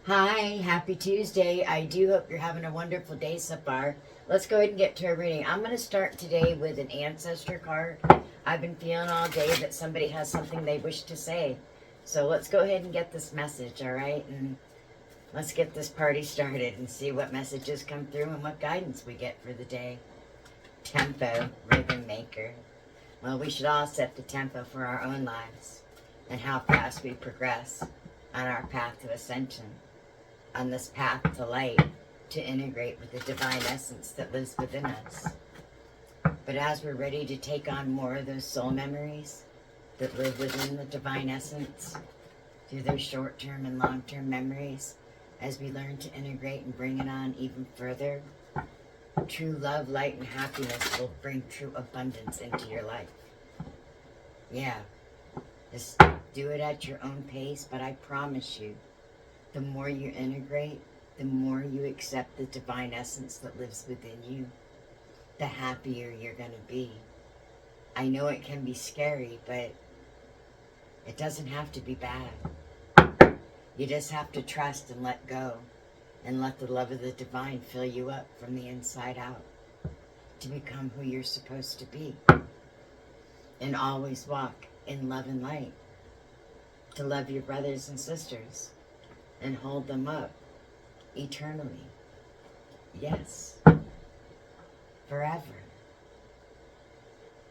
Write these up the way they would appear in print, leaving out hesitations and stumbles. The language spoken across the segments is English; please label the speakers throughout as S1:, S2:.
S1: Hi, happy Tuesday. I do hope you're having a wonderful day so far. Let's go ahead and get to a reading. I'm going to start today with an Ancestor card. I've been feeling all day that somebody has something they wish to say. So let's go ahead and get this message, all right? And let's get this party started and see what messages come through and what guidance we get for the day. Tempo, rhythm maker. Well, we should all set the tempo for our own lives and how fast we progress on our path to ascension, on this path to light, to integrate with the divine essence that lives within us. But as we're ready to take on more of those soul memories that live within the divine essence, through those short-term and long-term memories, as we learn to integrate and bring it on even further, true love, light, and happiness will bring true abundance into your life. Yeah, just do it at your own pace, but I promise you, the more you integrate, the more you accept the divine essence that lives within you, the happier you're going to be. I know it can be scary, but it doesn't have to be bad. You just have to trust and let go and let the love of the divine fill you up from the inside out to become who you're supposed to be, and always walk in love and light, to love your brothers and sisters and hold them up eternally. Yes, forever.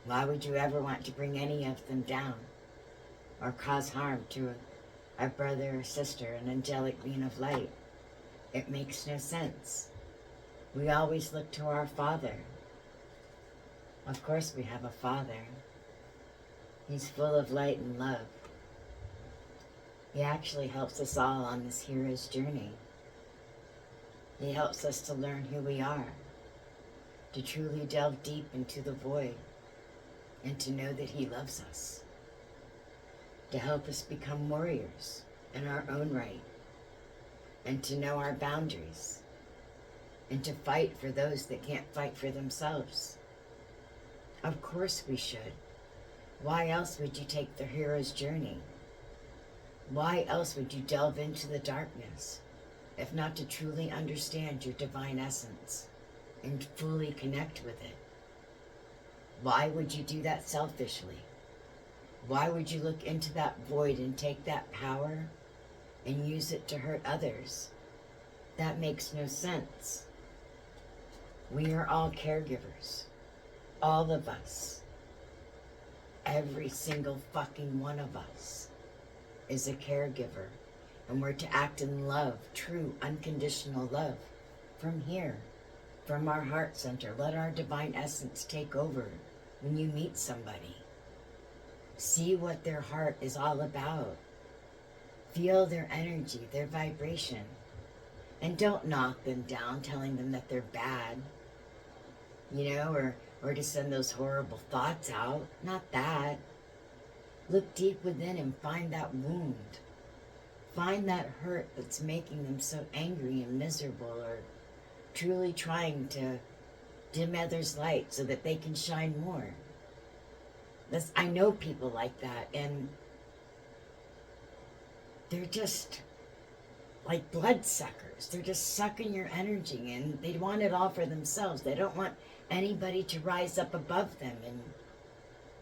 S1: Why would you ever want to bring any of them down or cause harm to a brother or sister, an angelic being of light? It makes no sense. We always look to our Father. Of course we have a Father. He's full of light and love. He actually helps us all on this hero's journey. He helps us to learn who we are, to truly delve deep into the void, and to know that He loves us, to help us become warriors in our own right, and to know our boundaries, and to fight for those that can't fight for themselves. Of course we should. Why else would you take the hero's journey? Why else would you delve into the darkness, if not to truly understand your divine essence and fully connect with it? Why would you do that selfishly? Why would you look into that void and take that power and use it to hurt others? That makes no sense. We are all caregivers. All of us. Every single fucking one of us is a caregiver. And we're to act in love, true, unconditional love. From here, from our heart center. Let our divine essence take over when you meet somebody. See what their heart is all about. Feel their energy, their vibration. And don't knock them down, telling them that they're bad, or to send those horrible thoughts out. Not that. Look deep within and find that wound. Find that hurt that's making them so angry and miserable, or truly trying to dim others' light so that they can shine more. I know people like that, and they're just like bloodsuckers. They're just sucking your energy, and they want it all for themselves. They don't want anybody to rise up above them, and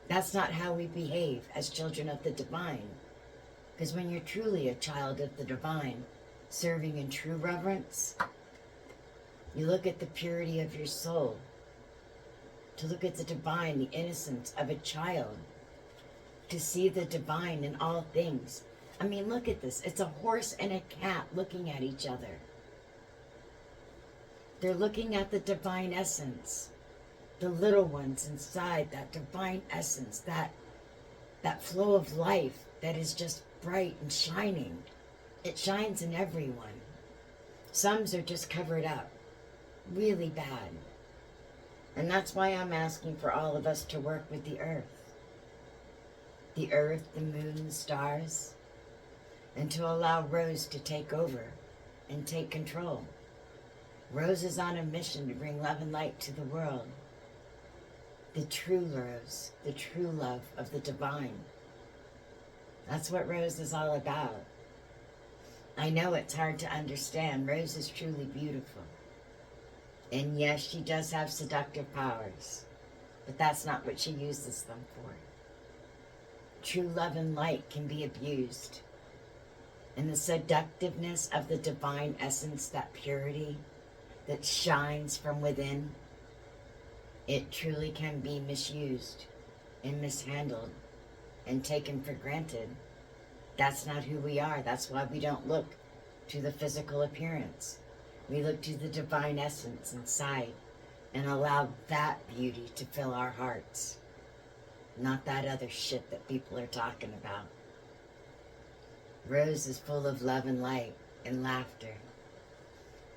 S1: that's not how we behave as children of the divine. Because when you're truly a child of the divine, serving in true reverence, you look at the purity of your soul, to look at the divine, the innocence of a child, to see the divine in all things. I mean, look at this. It's a horse and a cat looking at each other. They're looking at the divine essence, the little ones inside that divine essence, that flow of life that is just bright and shining. It shines in everyone. Some are just covered up, really bad. And that's why I'm asking for all of us to work with the earth. The earth, the moon, the stars, and to allow Rose to take over and take control. Rose is on a mission to bring love and light to the world. The true Rose, the true love of the divine. That's what Rose is all about. I know it's hard to understand. Rose is truly beautiful. And yes, she does have seductive powers, but that's not what she uses them for. True love and light can be abused. And the seductiveness of the divine essence, that purity that shines from within, it truly can be misused and mishandled and taken for granted. That's not who we are. That's why we don't look to the physical appearance. We look to the divine essence inside and allow that beauty to fill our hearts, not that other shit that people are talking about. Rose is full of love and light and laughter.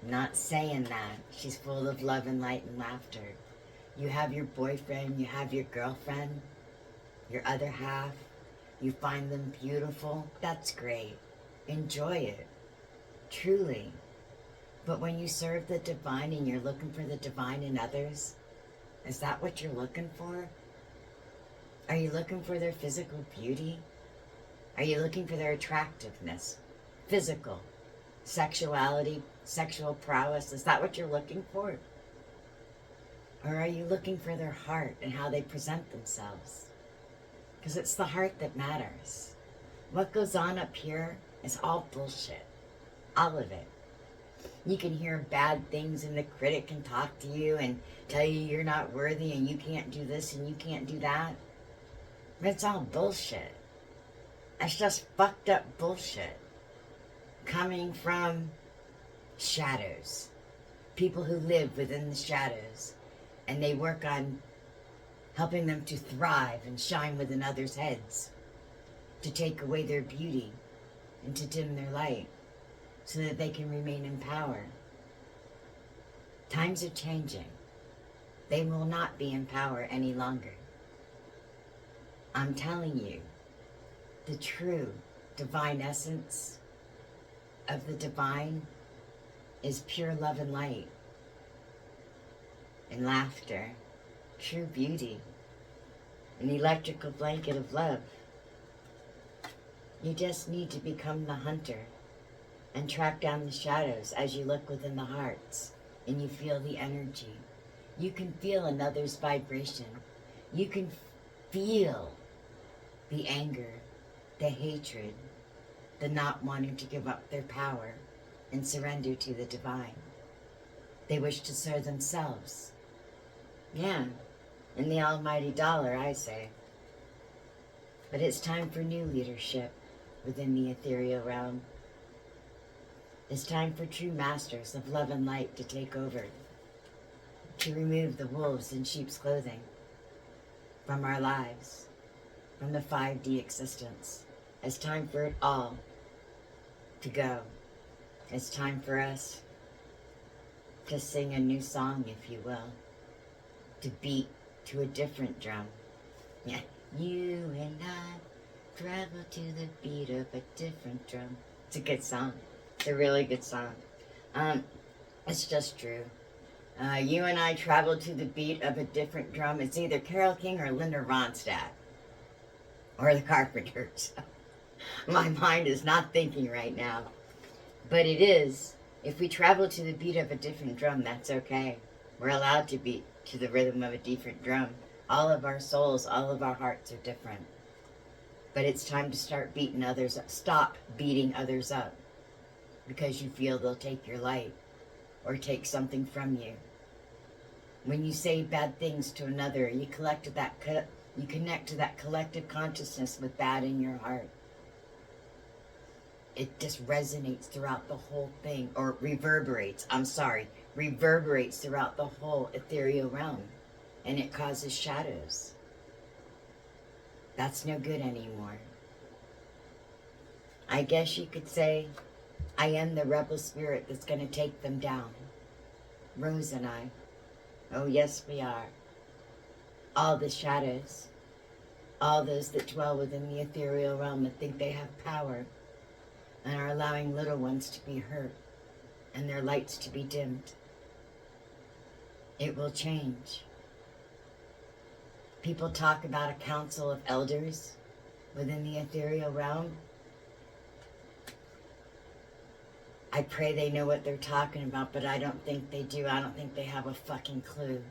S1: I'm not saying that. She's full of love and light and laughter. You have your boyfriend, you have your girlfriend, your other half. You find them beautiful. That's great. Enjoy it. Truly. But when you serve the divine and you're looking for the divine in others, is that what you're looking for? Are you looking for their physical beauty? Are you looking for their attractiveness? Physical, sexuality, sexual prowess? Is that what you're looking for? Or are you looking for their heart and how they present themselves? Because it's the heart that matters. What goes on up here is all bullshit. All of it. You can hear bad things and the critic can talk to you and tell you you're not worthy and you can't do this and you can't do that. But it's all bullshit. It's just fucked up bullshit. Coming from shadows. People who live within the shadows. And they work on helping them to thrive and shine within others' heads. To take away their beauty and to dim their light. So that they can remain in power. Times are changing. They will not be in power any longer. I'm telling you, the true divine essence of the divine is pure love and light and laughter, true beauty, an electrical blanket of love. You just need to become the hunter and track down the shadows as you look within the hearts and you feel the energy. You can feel another's vibration. You can feel the anger, the hatred, the not wanting to give up their power and surrender to the divine. They wish to serve themselves. Yeah, and the almighty dollar, I say. But it's time for new leadership within the ethereal realm. It's time for true masters of love and light to take over, to remove the wolves in sheep's clothing from our lives, from the 5D existence. It's time for it all to go. It's time for us to sing a new song, if you will, to beat to a different drum. Yeah, you and I travel to the beat of a different drum. It's a good song. It's a really good song. It's just true. You and I travel to the beat of a different drum. It's either Carole King or Linda Ronstadt. Or the Carpenters. My mind is not thinking right now. But it is. If we travel to the beat of a different drum, that's okay. We're allowed to beat to the rhythm of a different drum. All of our souls, all of our hearts are different. But it's time to start beating others up. Stop beating others up. Because you feel they'll take your light. Or take something from you. When you say bad things to another, you connect to that collective consciousness with bad in your heart. It just resonates throughout the whole thing, or reverberates throughout the whole ethereal realm, and it causes shadows. That's no good anymore. I guess you could say, I am the rebel spirit that's going to take them down. Rose and I. Oh yes, we are. All the shadows, all those that dwell within the ethereal realm that think they have power and are allowing little ones to be hurt and their lights to be dimmed. It will change. People talk about a council of elders within the ethereal realm. I pray they know what they're talking about, but I don't think they do. I don't think they have a fucking clue.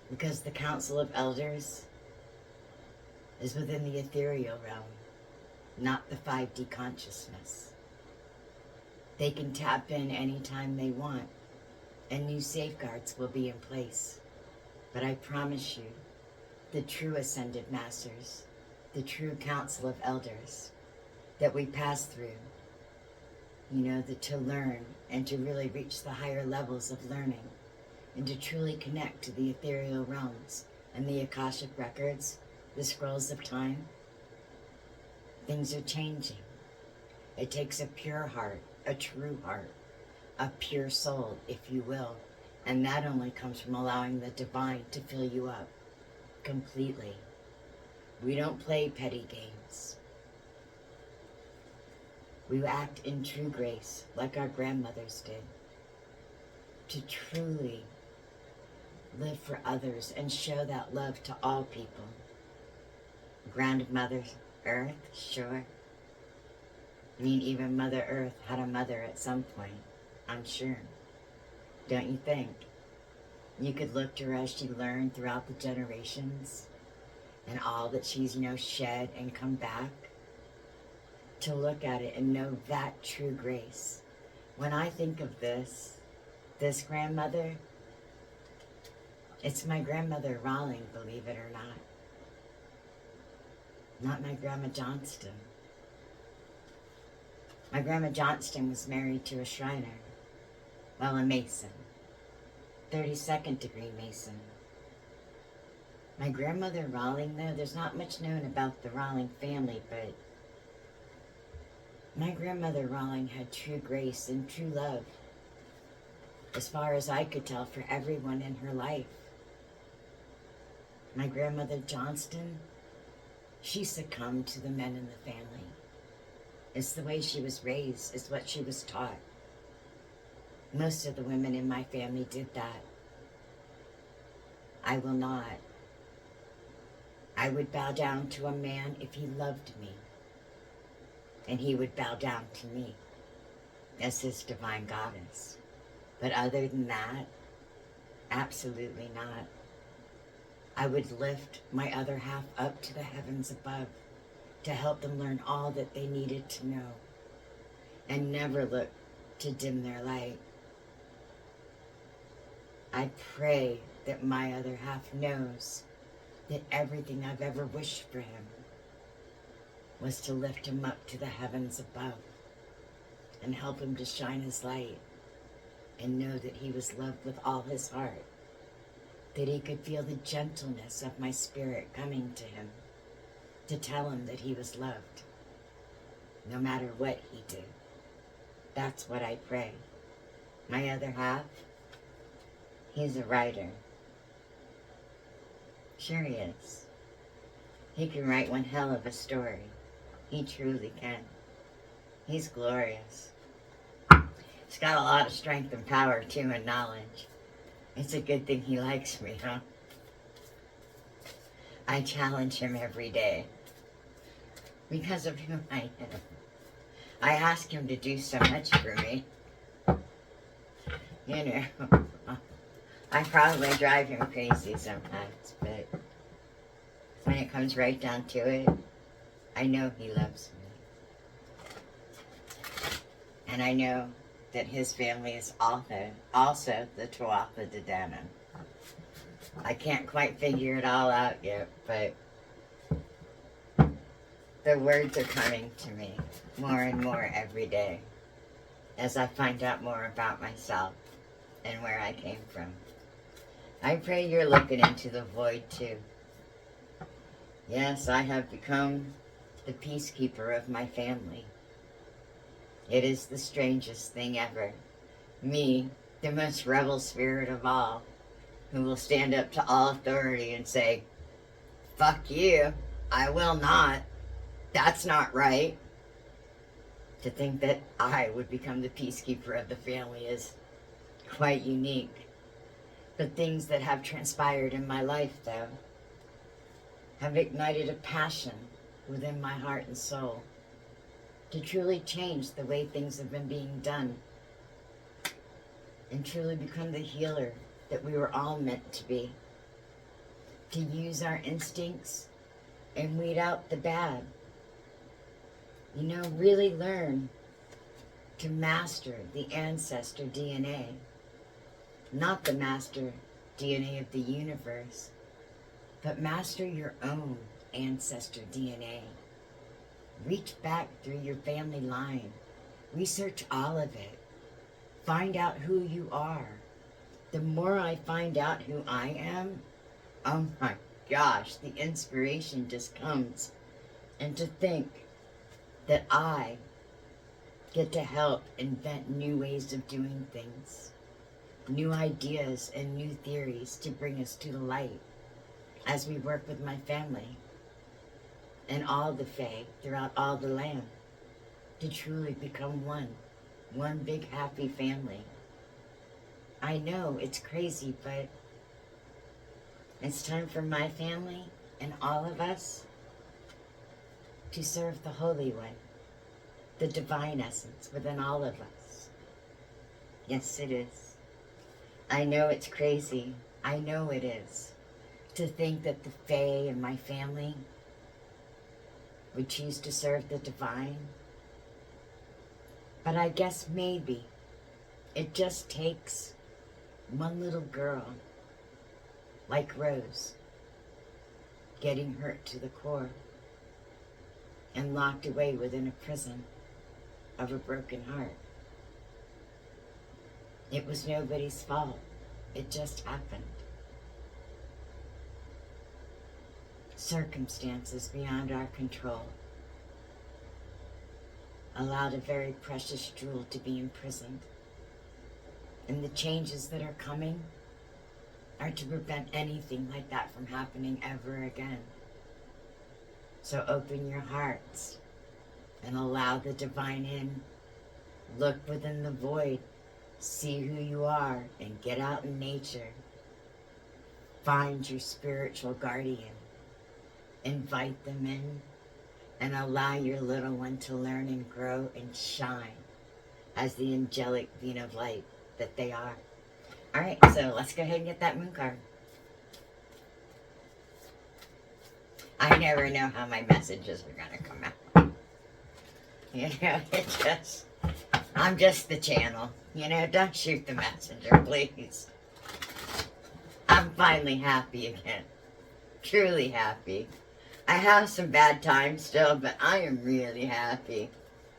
S1: Because the Council of Elders is within the ethereal realm, not the 5D consciousness. They can tap in anytime they want, and new safeguards will be in place. But I promise you, the true Ascended Masters, the true Council of Elders that we pass through, you know, to learn and to really reach the higher levels of learning and to truly connect to the ethereal realms and the Akashic records, the scrolls of time, things are changing. It takes a pure heart, a true heart, a pure soul, if you will, and that only comes from allowing the divine to fill you up completely. We don't play petty games. We act in true grace, like our grandmothers did, to truly live for others and show that love to all people. Grounded Mother Earth, sure. I mean, even Mother Earth had a mother at some point, I'm sure. Don't you think? You could look to her as she learned throughout the generations and all that she's, you know, shed and come back, to look at it and know that true grace. When I think of this grandmother, it's my grandmother Rawling, believe it or not my Grandma Johnston. My Grandma Johnston was married to a Shriner, well, a Mason, 32nd degree Mason. My grandmother Rawling, though, there's not much known about the Rawling family, but my grandmother Rawling had true grace and true love, as far as I could tell, for everyone in her life. My grandmother Johnston, she succumbed to the men in the family. It's the way she was raised, it's what she was taught. Most of the women in my family did that. I will not. I would bow down to a man if he loved me, and he would bow down to me as his divine goddess. But other than that, absolutely not. I would lift my other half up to the heavens above to help them learn all that they needed to know and never look to dim their light. I pray that my other half knows that everything I've ever wished for him was to lift him up to the heavens above and help him to shine his light and know that he was loved with all his heart, that he could feel the gentleness of my spirit coming to him to tell him that he was loved, no matter what he did. That's what I pray. My other half, he's a writer. Sure he is. He can write one hell of a story. He truly can. He's glorious. He's got a lot of strength and power too, and knowledge. It's a good thing he likes me, huh? I challenge him every day because of who I am. I ask him to do so much for me. You know, I probably drive him crazy sometimes, but when it comes right down to it, I know he loves me. And I know that his family is also the Tuatha De Danann. I can't quite figure it all out yet, but the words are coming to me more and more every day as I find out more about myself and where I came from. I pray you're looking into the void too. Yes, I have become the peacekeeper of my family. It is the strangest thing ever. Me, the most rebel spirit of all, who will stand up to all authority and say, "Fuck you, I will not. That's not right." To think that I would become the peacekeeper of the family is quite unique. The things that have transpired in my life, though, have ignited a passion within my heart and soul to truly change the way things have been being done, and truly become the healer that we were all meant to be. To use our instincts and weed out the bad. You know, really learn to master the ancestor DNA. Not the master DNA of the universe, but master your own ancestor DNA. Reach back through your family line. Research all of it. Find out who you are. The more I find out who I am, oh my gosh, the inspiration just comes. And to think that I get to help invent new ways of doing things, new ideas and new theories to bring us to the light as we work with my family and all the fae throughout all the land to truly become one big happy family. I know it's crazy, but it's time for my family and all of us to serve the Holy One, the divine essence within all of us. Yes, it is. I know it's crazy. I know it is. To think that the Fae and my family would choose to serve the divine. But I guess maybe it just takes one little girl like Rose getting hurt to the core and locked away within a prison of a broken heart. It was nobody's fault. It just happened. Circumstances beyond our control allowed a very precious jewel to be imprisoned. And the changes that are coming are to prevent anything like that from happening ever again. So open your hearts and allow the divine in. Look within the void, see who you are, and get out in nature. Find your spiritual guardian. Invite them in and allow your little one to learn and grow and shine as the angelic being of light that they are. All right, so let's go ahead and get that moon card. I never know how my messages are gonna come out. You know, I'm just the channel. You know, don't shoot the messenger, please. I'm finally happy again. Truly happy. I have some bad times still, but I am really happy.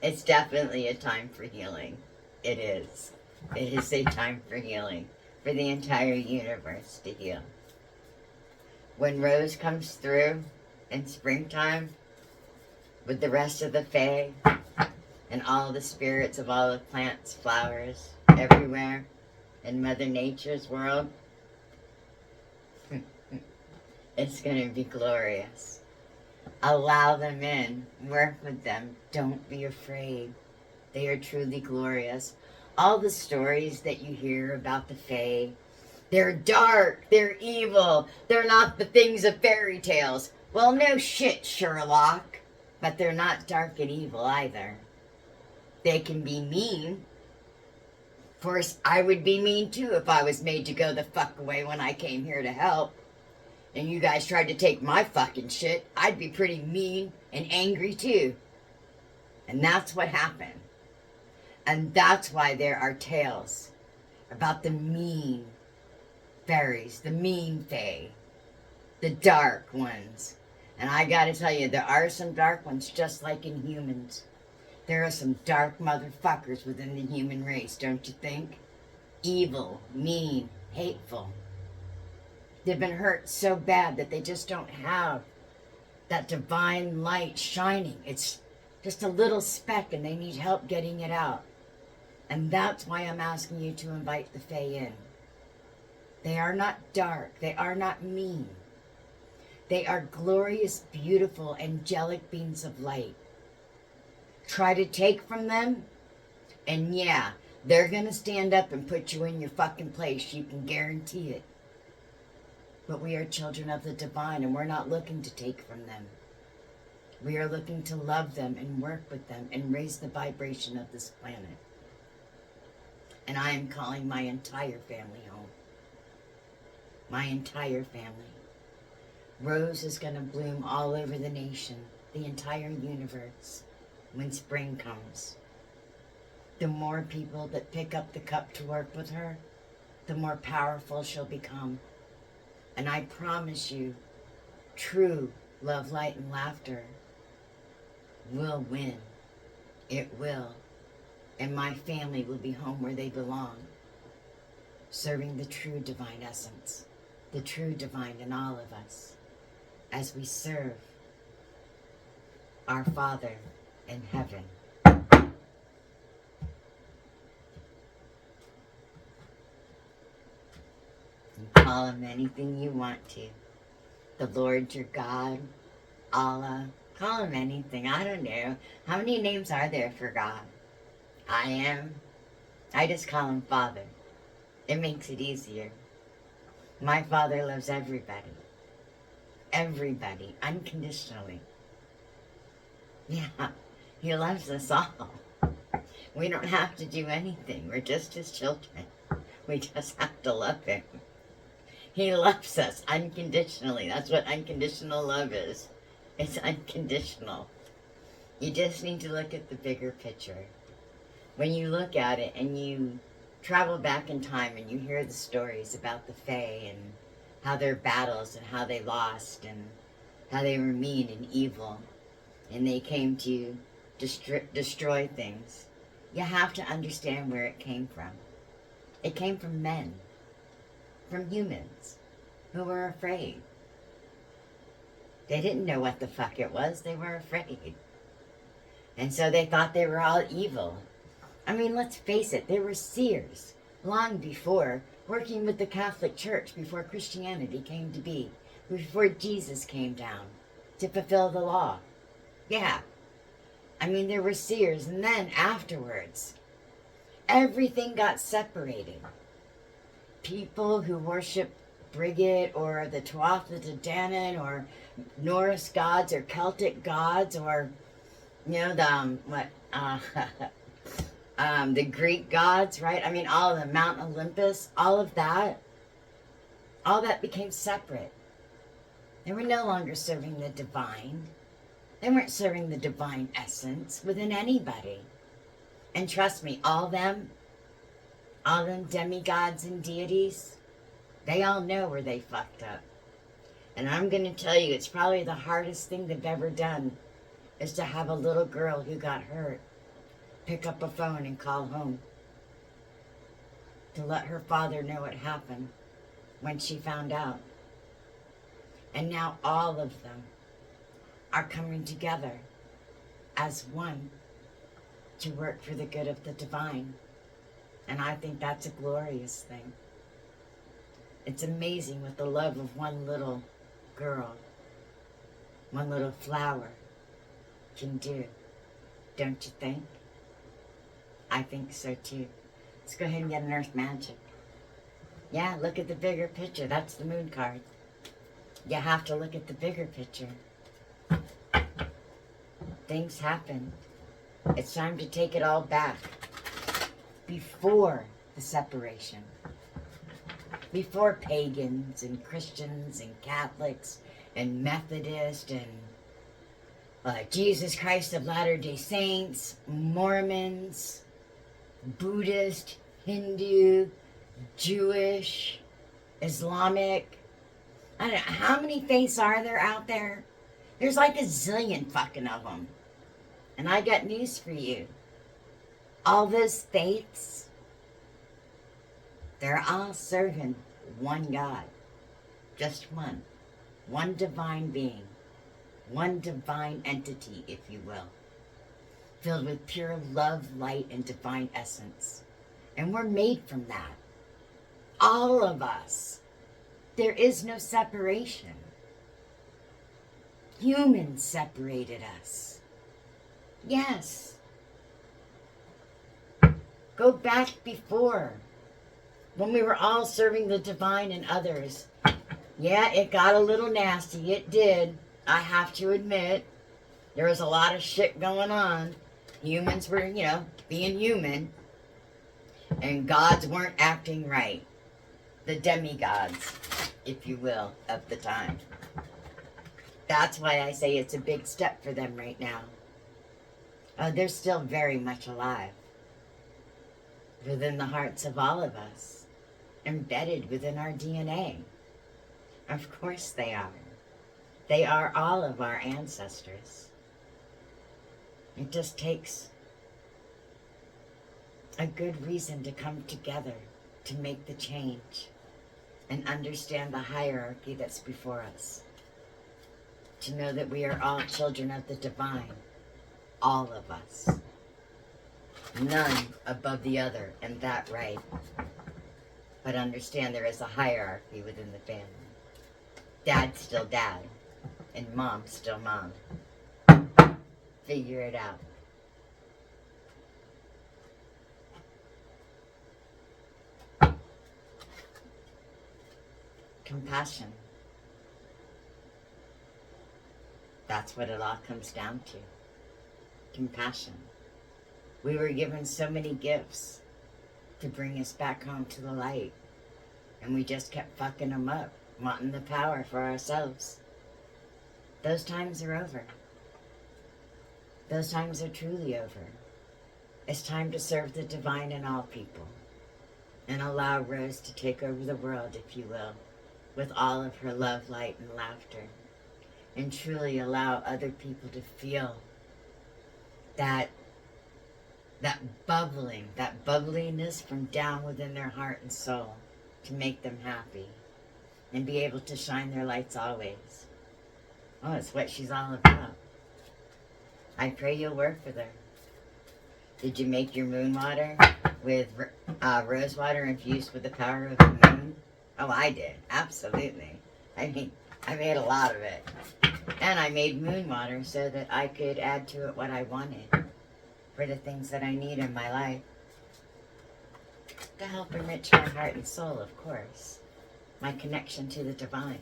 S1: It's definitely a time for healing. It is. It is a time for healing. For the entire universe to heal. When Rose comes through in springtime with the rest of the fae and all the spirits of all the plants, flowers, everywhere in Mother Nature's world, it's going to be glorious. Allow them in. Work with them. Don't be afraid. They are truly glorious. All the stories that you hear about the fae, they're dark, they're evil, they're not the things of fairy tales. Well, no shit, Sherlock. But they're not dark and evil either. They can be mean. Of course, I would be mean too if I was made to go the fuck away when I came here to help. And you guys tried to take my fucking shit. I'd be pretty mean and angry too. And that's what happened. And that's why there are tales about the mean fairies, the mean fae, the dark ones. And I gotta tell you, there are some dark ones just like in humans. There are some dark motherfuckers within the human race, don't you think? Evil, mean, hateful. They've been hurt so bad that they just don't have that divine light shining. It's just a little speck and they need help getting it out. And that's why I'm asking you to invite the fae in. They are not dark. They are not mean. They are glorious, beautiful, angelic beings of light. Try to take from them, and yeah, they're going to stand up and put you in your fucking place. You can guarantee it. But we are children of the divine, and we're not looking to take from them. We are looking to love them and work with them and raise the vibration of this planet. And I am calling my entire family home. My entire family. Rose is going to bloom all over the nation, the entire universe, when spring comes. The more people that pick up the cup to work with her, the more powerful she'll become. And I promise you, true love, light, and laughter will win. It will. And my family will be home where they belong, serving the true divine essence, the true divine in all of us, as we serve our Father in heaven. You call him anything you want to. The Lord your God, Allah, call him anything. I don't know. How many names are there for God? I am. I just call him Father. It makes it easier. My Father loves everybody. Everybody, unconditionally. Yeah, he loves us all. We don't have to do anything. We're just his children. We just have to love him. He loves us unconditionally. That's what unconditional love is. It's unconditional. You just need to look at the bigger picture. When you look at it and you travel back in time and you hear the stories about the Fae and how their battles and how they lost and how they were mean and evil and they came to destroy things, you have to understand where it came from. It came from men, from humans who were afraid. They didn't know what the fuck it was. They were afraid. And so they thought they were all evil. I mean, let's face it, there were seers long before, working with the Catholic Church, before Christianity came to be, before Jesus came down to fulfill the law. Yeah. I mean, there were seers, and then afterwards, everything got separated. People who worship Brigid or the Tuatha De Danann or Norse gods or Celtic gods or, you know, the Greek gods, right? I mean, all of the Mount Olympus, all that became separate. They were no longer serving the divine. They weren't serving the divine essence within anybody. And trust me, all them demigods and deities, they all know where they fucked up. And I'm going to tell you, it's probably the hardest thing they've ever done is to have a little girl who got hurt pick up a phone and call home to let her father know what happened when she found out. And now all of them are coming together as one to work for the good of the divine. And I think that's a glorious thing. It's amazing what the love of one little girl, one little flower can do. Don't you think? I think so too. Let's go ahead and get an Earth Magic. Yeah, look at the bigger picture. That's the moon card. You have to look at the bigger picture. Things happen. It's time to take it all back. Before the separation. Before pagans and Christians and Catholics and Methodists and Jesus Christ of Latter-day Saints, Mormons, Buddhist, Hindu, Jewish, Islamic. I don't know, how many faiths are there out there? There's like a zillion fucking of them. And I got news for you. All those faiths, they're all serving one God. Just one. One divine being. One divine entity, if you will. Filled with pure love, light, and divine essence. And we're made from that. All of us. There is no separation. Humans separated us. Yes. Go back before, when we were all serving the divine and others. Yeah, it got a little nasty. It did. I have to admit. There was a lot of shit going on. Humans were, being human. And gods weren't acting right. The demigods, if you will, of the time. That's why I say it's a big step for them right now. They're still very much alive within the hearts of all of us, embedded within our DNA. Of course they are. They are all of our ancestors. It just takes a good reason to come together to make the change and understand the hierarchy that's before us. To know that we are all children of the divine, all of us. None above the other, and that right. But understand there is a hierarchy within the family. Dad's still dad, and mom's still mom. Figure it out. Compassion. That's what it all comes down to. Compassion. We were given so many gifts to bring us back home to the light. And we just kept fucking them up, wanting the power for ourselves. Those times are over. Those times are truly over. It's time to serve the divine in all people. And allow Rose to take over the world, if you will, with all of her love, light, and laughter. And truly allow other people to feel that bubbling, that bubbliness from down within their heart and soul to make them happy and be able to shine their lights always. Oh, it's what she's all about. I pray you'll work with her. Did you make your moon water with rose water infused with the power of the moon? Oh, I did. Absolutely. I mean, I made a lot of it. And I made moon water so that I could add to it what I wanted for the things that I need in my life. To help enrich my heart and soul, of course. My connection to the divine.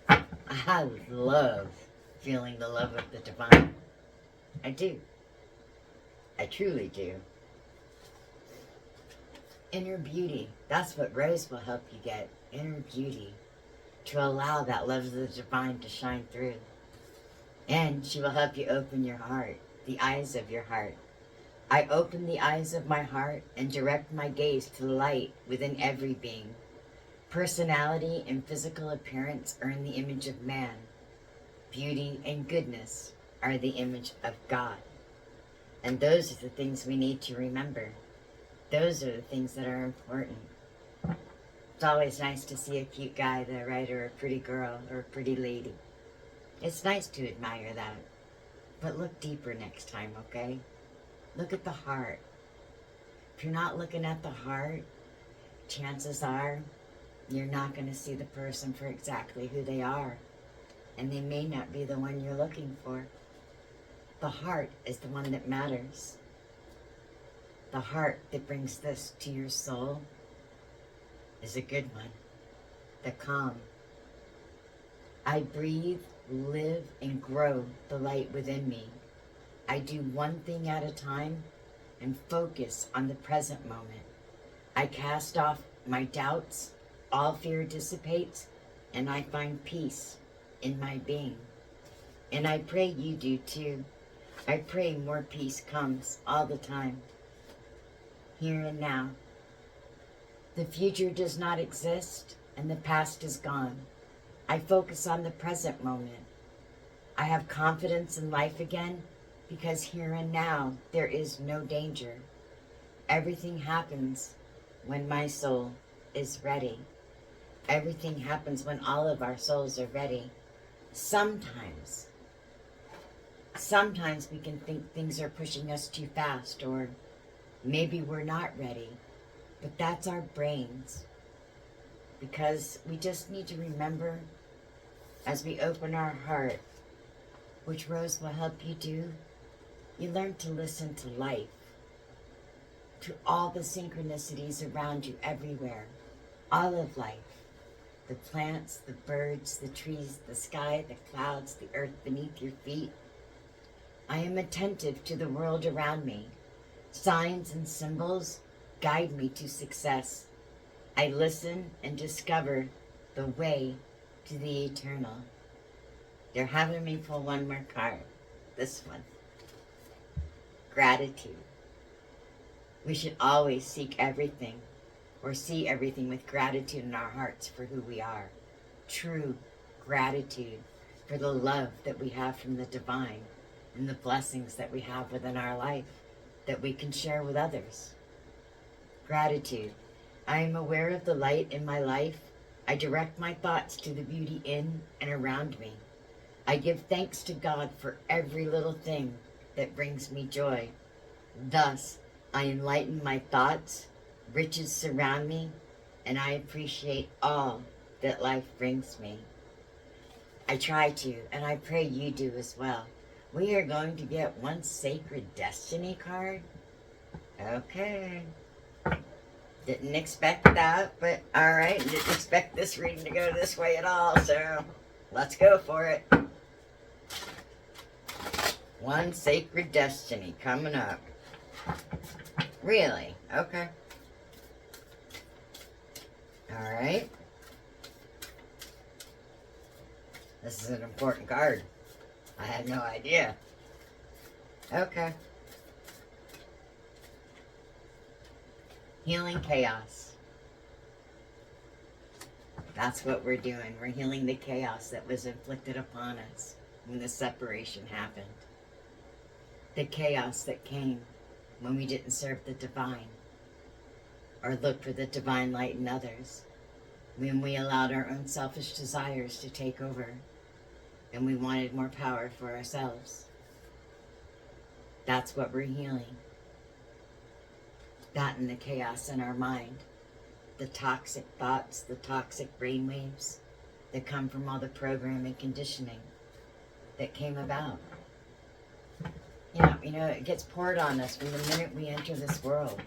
S1: I love feeling the love of the divine. I do. I truly do. Inner beauty. That's what Rose will help you get. Inner beauty. To allow that love of the divine to shine through. And she will help you open your heart. The eyes of your heart. I open the eyes of my heart and direct my gaze to the light within every being. Personality and physical appearance are in the image of man. Beauty and goodness are the image of God. And those are the things we need to remember. Those are the things that are important. It's always nice to see a cute guy, though, right? Or a pretty girl, or a pretty lady. It's nice to admire that. But look deeper next time, okay? Look at the heart. If you're not looking at the heart, chances are you're not going to see the person for exactly who they are. And they may not be the one you're looking for. The heart is the one that matters. The heart that brings this to your soul is a good one. The calm. I breathe, live, and grow the light within me. I do one thing at a time and focus on the present moment. I cast off my doubts, all fear dissipates, and I find peace in my being. And I pray you do too. I pray more peace comes all the time, here and now. The future does not exist and the past is gone. I focus on the present moment. I have confidence in life again because here and now there is no danger. Everything happens when my soul is ready. Everything happens when all of our souls are ready. Sometimes we can think things are pushing us too fast, or maybe we're not ready. But that's our brains. Because we just need to remember, as we open our heart, which Rose will help you do, you learn to listen to life, to all the synchronicities around you everywhere, all of life. The plants, the birds, the trees, the sky, the clouds, the earth beneath your feet. I am attentive to the world around me. Signs and symbols guide me to success. I listen and discover the way to the eternal. They're having me pull one more card. This one. Gratitude. We should always seek everything or see everything with gratitude in our hearts for who we are. True gratitude for the love that we have from the divine and the blessings that we have within our life that we can share with others. Gratitude. I am aware of the light in my life. I direct my thoughts to the beauty in and around me. I give thanks to God for every little thing that brings me joy. Thus, I enlighten my thoughts, riches surround me, and I appreciate all that life brings me. I try to, and I pray you do as well. We are going to get one Sacred Destiny card. Okay. Didn't expect that, but alright. Didn't expect this reading to go this way at all, so let's go for it. One Sacred Destiny coming up. Really? Okay. Alright. This is an important card. I had no idea. Okay. Healing chaos. That's what we're doing. We're healing the chaos that was inflicted upon us when the separation happened. The chaos that came when we didn't serve the divine or look for the divine light in others, when we allowed our own selfish desires to take over and we wanted more power for ourselves. That's what we're healing. That and the chaos in our mind, the toxic thoughts, the toxic brainwaves that come from all the programming and conditioning that came about. You know, it gets poured on us from the minute we enter this world,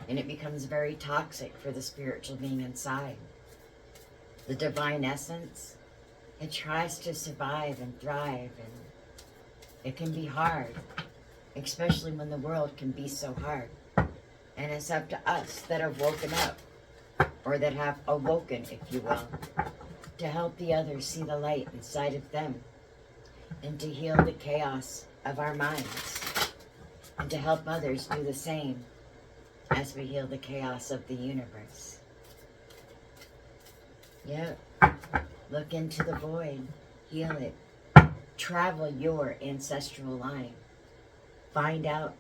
S1: and it becomes very toxic for the spiritual being inside. The divine essence, it tries to survive and thrive, and it can be hard, especially when the world can be so hard. And it's up to us that have woken up, or that have awoken, if you will, to help the others see the light inside of them, and to heal the chaos of our minds, and to help others do the same as we heal the chaos of the universe. Yep. Look into the void. Heal it. Travel your ancestral line. Find out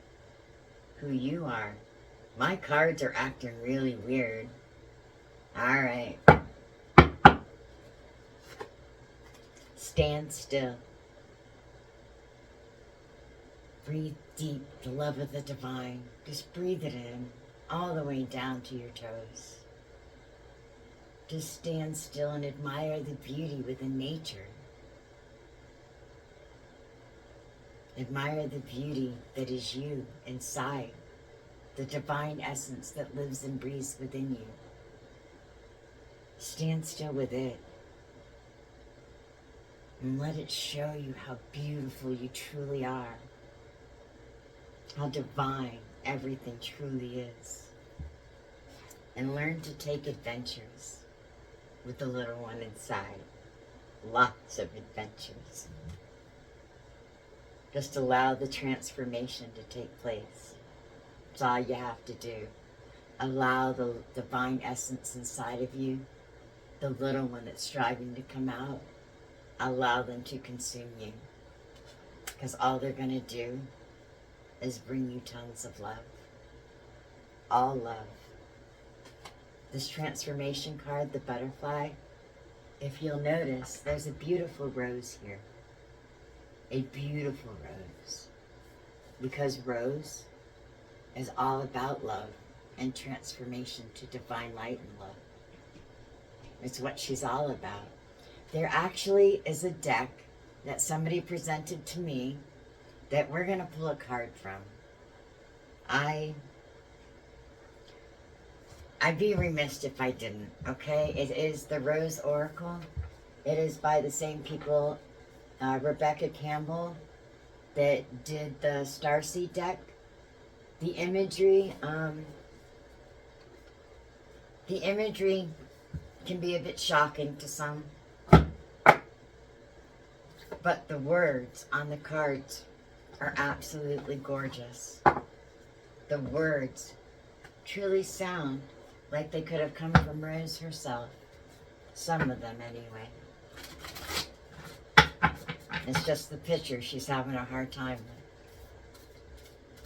S1: who you are. My cards are acting really weird. Alright. Stand still. Breathe deep the love of the divine. Just breathe it in, all the way down to your toes. Just stand still and admire the beauty within nature. Admire the beauty that is you inside, the divine essence that lives and breathes within you. Stand still with it and let it show you how beautiful you truly are, how divine everything truly is. And learn to take adventures with the little one inside. Lots of adventures. Just allow the transformation to take place. That's all you have to do. Allow the divine essence inside of you, the little one that's striving to come out, allow them to consume you. Because all they're going to do is bring you tons of love. All love. This transformation card, the butterfly, if you'll notice, there's a beautiful rose here. A beautiful rose. Because rose is all about love and transformation to divine light and love. It's what she's all about. There actually is a deck that somebody presented to me that we're going to pull a card from. I'd be remiss if I didn't, okay? It is the Rose Oracle. It is by the same people, Rebecca Campbell that did the Starseed deck. The imagery can be a bit shocking to some, but the words on the cards are absolutely gorgeous. The words truly sound like they could have come from Rose herself. Some of them, anyway. It's just the picture she's having a hard time with.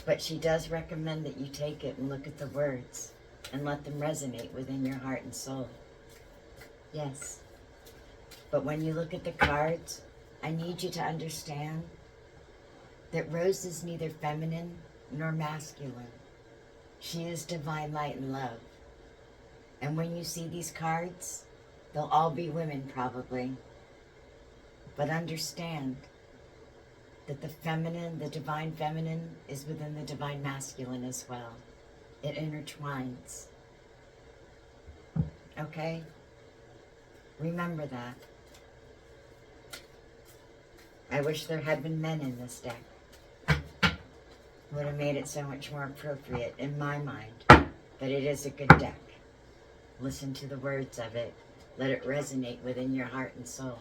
S1: But she does recommend that you take it and look at the words and let them resonate within your heart and soul. Yes. But when you look at the cards, I need you to understand that Rose is neither feminine nor masculine. She is divine light and love. And when you see these cards, they'll all be women probably. But understand that the feminine, the divine feminine, is within the divine masculine as well. It intertwines. Okay? Remember that. I wish there had been men in this deck. Would have made it so much more appropriate in my mind. But it is a good deck. Listen to the words of it. Let it resonate within your heart and soul.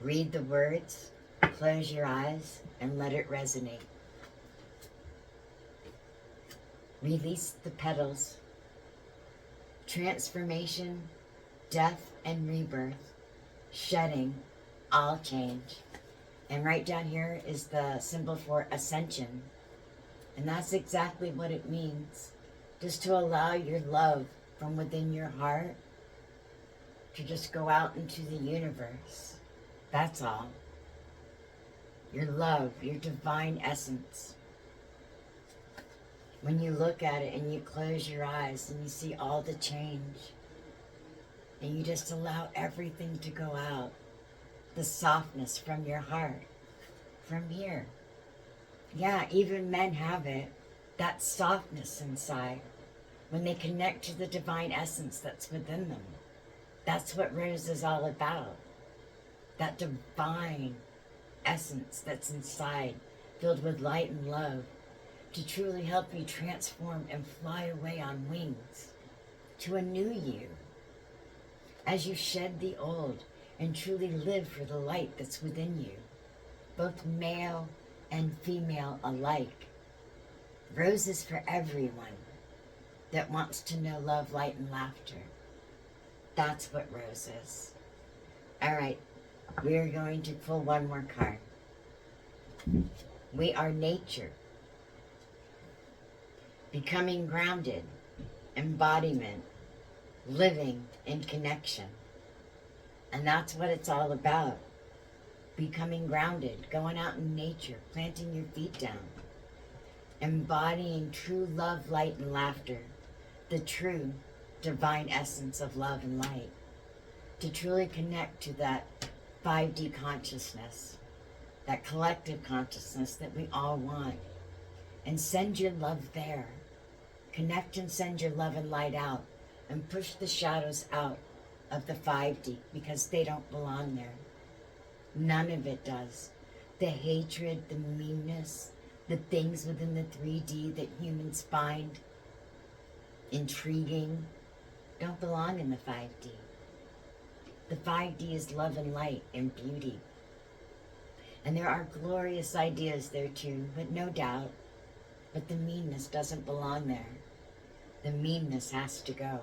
S1: Read the words, close your eyes, and let it resonate. Release the petals. Transformation, death, and rebirth. Shedding, all change. And right down here is the symbol for ascension. And that's exactly what it means. Just to allow your love from within your heart to just go out into the universe. That's all. Your love, your divine essence. When you look at it and you close your eyes and you see all the change, and you just allow everything to go out, the softness from your heart, from here. Yeah, even men have it, that softness inside, when they connect to the divine essence that's within them. That's what Rose is all about. That divine essence that's inside, filled with light and love, to truly help you transform and fly away on wings to a new you. As you shed the old and truly live for the light that's within you, both male and female alike. Rose is for everyone that wants to know love, light, and laughter. That's what Rose is. All right. We are going to pull one more card. We are nature. Becoming grounded. Embodiment. Living in connection. And that's what it's all about. Becoming grounded. Going out in nature. Planting your feet down. Embodying true love, light, and laughter. The true divine essence of love and light. To truly connect to that 5D consciousness, that collective consciousness that we all want, and send your love there. Connect and send your love and light out, and push the shadows out of the 5D, because they don't belong there. None of it does. The hatred, the meanness, the things within the 3D that humans find intriguing, don't belong in the 5D. The 5D is love and light and beauty. And there are glorious ideas there too, but no doubt. But the meanness doesn't belong there. The meanness has to go.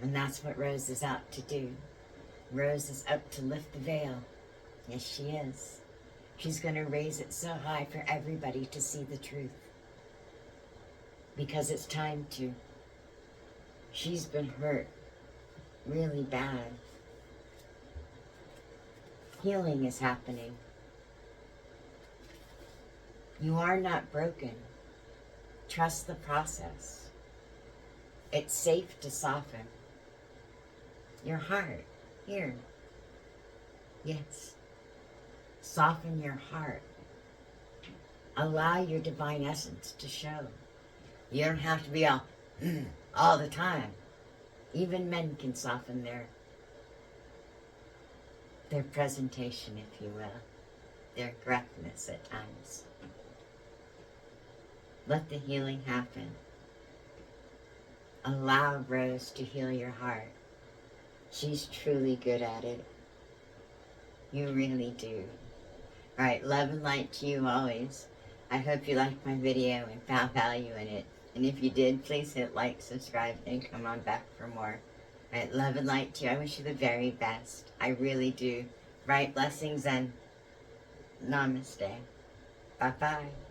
S1: And that's what Rose is out to do. Rose is up to lift the veil. Yes, she is. She's going to raise it so high for everybody to see the truth. Because it's time to. She's been hurt really bad. Healing is happening. You are not broken. Trust the process. It's safe to soften. Your heart, here. Yes. Soften your heart. Allow your divine essence to show. You don't have to be all the time. Even men can soften their presentation, if you will. their gruffness at times. Let the healing happen. Allow Rose to heal your heart. She's truly good at it. You really do. Alright, love and light to you always. I hope you liked my video and found value in it. And if you did, please hit like, subscribe, and come on back for more. Alright, love and light to you. I wish you the very best. I really do. Right, blessings and namaste. Bye-bye.